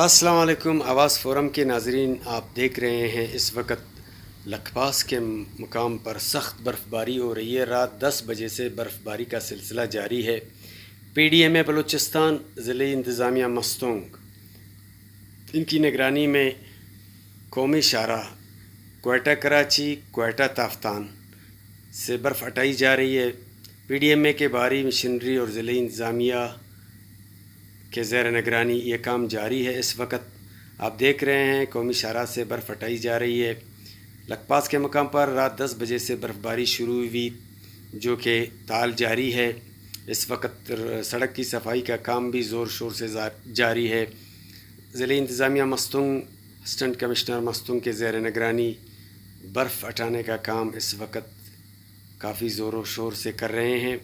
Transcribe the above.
السلام علیکم آواز فورم کے ناظرین، آپ دیکھ رہے ہیں اس وقت لکھپاس کے مقام پر سخت برف باری ہو رہی ہے۔ رات 10 بجے سے برف باری کا سلسلہ جاری ہے۔ پی ڈی ایم بلوچستان ضلعی انتظامیہ مستونگ ان کی نگرانی میں قومی شاہراہ کوئٹہ کراچی کوئٹہ تافتان سے برف ہٹائی جا رہی ہے۔ پی ڈی ایم کے بھاری مشینری اور ضلعی انتظامیہ کے زیر نگرانی یہ کام جاری ہے۔ اس وقت آپ دیکھ رہے ہیں قومی شاہراہ سے برف ہٹائی جا رہی ہے۔ لکھپاس کے مقام پر رات 10 بجے سے برف باری شروع ہوئی، جو کہ تال جاری ہے۔ اس وقت سڑک کی صفائی کا کام بھی زور شور سے جاری ہے۔ ضلعی انتظامیہ مستونگ اسسٹنٹ کمشنر مستونگ کے زیر نگرانی برف ہٹانے کا کام اس وقت کافی زور و شور سے کر رہے ہیں۔